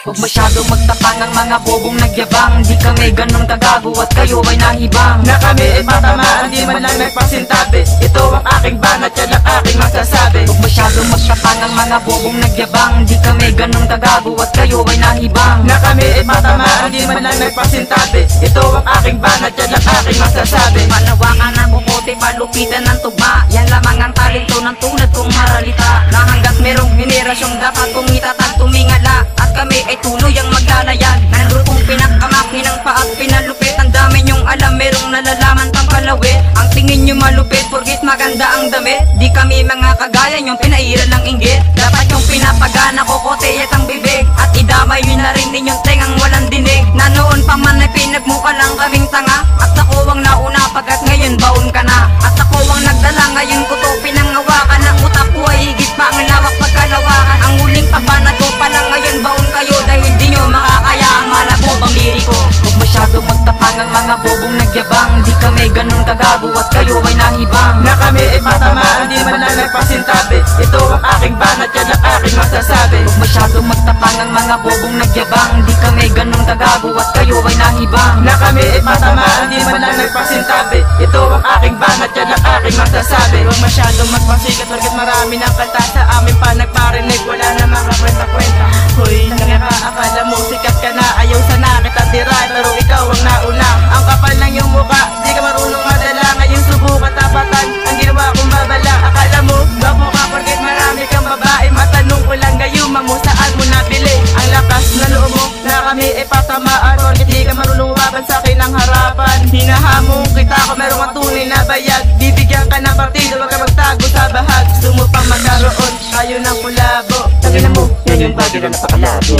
Huwag masyadong magtaka ng mga bobong nagyabang. Di kami ganun kagago at kayo ay nahibang. Na kami ay patamaan, di man lang nagpasintabi. Ito ang aking banat, yan ang aking masasabi. Huwag masyadong magtaka ng mga bobong nagyabang. Di kami ganun kagago at kayo ay nahibang. Na kami ay patamaan, di man lang nagpasintabi. Ito ang aking banat, yan ang aking masasabi. Palawakan ng kukote, palupitan ng tugma. Yan lamang ang talento ng tulad kong haralita. Na hanggat merong generasyong dapat kong itatag tumingala. At kami ay tuloy ang maglalayan ng grupong pinakamakinang pa at pinalupit. Ang dami nyong alam, merong nalalaman pang palawit. Ang tingin nyo malupit, forget maganda ang damit. Di kami mga kagaya nyong pinairal ng inggit. Dapat yung pinapagana kukote at ang bibig. At idamay yun na rin ninyong tengang walang dinig. Na noon pa man ay pinagmukha lang kaming tanga. At ako ang nauna pagkat ngayon baon ka na. At ako ang nagdala ngayon ko to pinangawakan. Ang utak ko ay higit pa ang lawak pagkalawakan. Ang huling pabanat ko pa lang ngayon baon kayo. Dahil di nyo makakaya ang malabo pang liriko. Huwag masyadong magtaka ng mga bobong nagyabang. Di kami ganun kagago at kayo ay nahibang. Na kami ay patamaan, di man lang nagpasintabi. Ito ang aking banat, yan ang aking masasabi. Huwag masyadong magtaka ng mga bobong nagyabang. Di kami ganun kagago at kayo ay nahibang. Na kami ay patamaan, di man lang nagpasintabi. Ito ang aking banat, yan ang aking masasabi. Huwag masyadong magpasikat, porket marami ng kanta sa amin pa nagparinig. Wala na makakwenta-kwenta. Hoy, akala mo sikat ka na, ayaw sana kita tira. Pero ikaw ang nauna, ang kapal ng iyong muka. Di ka marunong madala, ngayon subukan tapatan. Ang ginawa kong babala, akala mo gwapo ka porket marami kang babae. Matanong ko lang gayon, mo saan mo nabili ang lakas na loob mo na kami ay patamaan. Porket di ka marunong waban sa akin ang harapan. Hinahamong kita ko merong ang tunay na bayag. Bibigyan ka ng partido, wag ka magtago sa bahag. Gusto mo pang magkaroon, tayo ng kulabo. Tangina mo, yan yung bagay na napakalabo.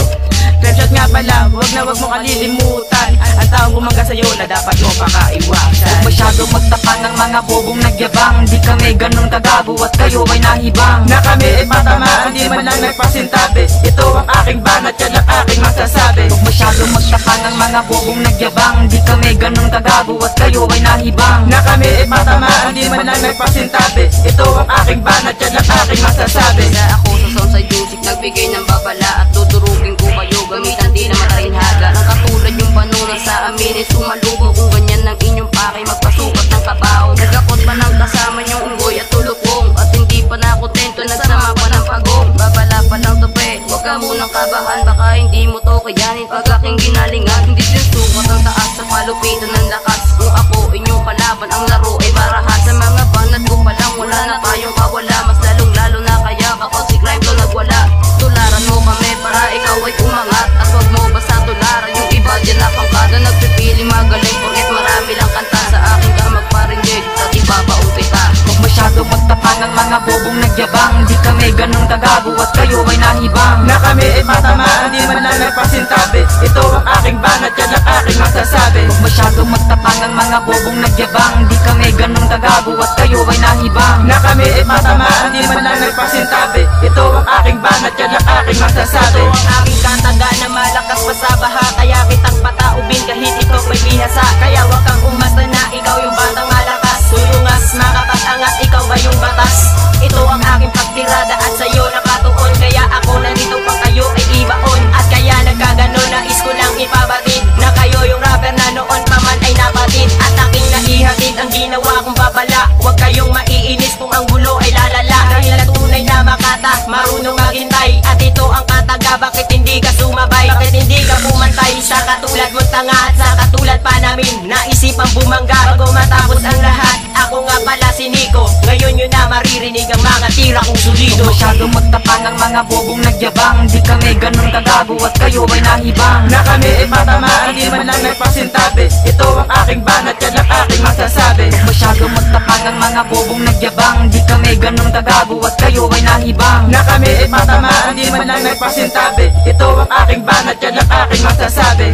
Cremshot nga pala, wag na wag mo kalilimutan. Ang taong bumangga sa'yo na dapat mo pakaiwasan. Huwag masyadong magtaka ng mga bobong nagyabang. Di kami ganun kagago at kayo ay nahibang. Na kami ay patamaan, di man lang nagpasintabi. Ito ang aking banat, yan ang aking masasabi. Huwag masyadong magtaka ng mga bobong nagyabang. Di kami ganun kagago at kayo ay nahibang. Na kami ay patamaan, di man lang nagpasintabi. Ito ang aking banat, yan ang aking masasabi. Kaya ako sa Soundside Music nagbigay ng babala. At tuturugin ko kayo gamitan di na matalinhaga. Ang katulad yung panunan sa amin ay sumalubong. Kung ganyan ng inyong pakay magpasukat ng kabaho. Nagakot pa ng kasama niyong unggoy at tulupong. At hindi pa na kontento, nagsama pa ng pagong. Babala pa ng tupe, huwag ka munang kabahan. Baka hindi mo to kayanin pag aking ginalingan. Hindi sinusukat ang taas sa palupitan ng lakas. Kung ako inyong kalaban, ang laro ay barahan. Sa mga banat ko pa lang wala na tayong kawala. Mas lalong lalo na kaya kapag si crime to nagwala. Tularan mo kami para ikaw ay umangat. At huwag mo basta tularan yung iba dyan na pangkada. Nagpipili magaling porket marami lang kanta. Sa akin ka magparinig at ibabaong kita. Huwag masyadong magtaka ng mga bobong nagyabang. Di kami ganun kagago at kayo ay nahibang. Na kami ay patamaan, di man lang nagpasintabi. Ito ang aking banat, yan ang aking masasabi. Huwag masyadong magtaka ng mga bobong nagyabang. Di kami ganun kagago at kayo ay nahibang. Na kami ay patamaan, di man lang nagpasintabi. Ito ang aking banat, yan ang aking masasabi. Ito ang aking kataga na malakas pa sa baha. Kaya kitang pataubin kahit ito may bihasa. Kaya wag kang umasta na ikaw yung batang malakas. Tulungas, makapatangas, ikaw ba yung batas? Ito ang aking pagtirada at sa'yo nakatuon. Kaya ako nandito pang kayo ay ibaon. At kaya nagkaganon, nais ko lang ipabatid na kayo yung rapper na noon pa man ay napatid. At aking naihatid ang ginawa kong babala. Huwag kayong maiinis kung ang gulo ay lalala. Dahil na tunay na makata, marunong maghintay. At ito ang kataga, bakit hindi ka sumabay? Bakit hindi ka bumantay sa katulad mong tanga? At sa katulad pa namin, naisipang bumangga. Bago matapos ang lahat, ako nga pala si Nico. Ngayon yun na maririnig ang mga tira kong solido. Huwag masyadong magtaka ng mga bobong nagyabang. Di kami ganun kagago at kayo ay nahibang. Na kami ay patamaan, di man lang nagpasintabi. Ito ang aking banat, yan ang aking masasabi. Huwag masyadong magtaka ng mga bobong nagyabang. Di kami ganun kagago at kayo ay nahibang. Na kami ay patamaan, di man lang nagpasintabi. Ito ang aking banat, yan ang aking masasabi.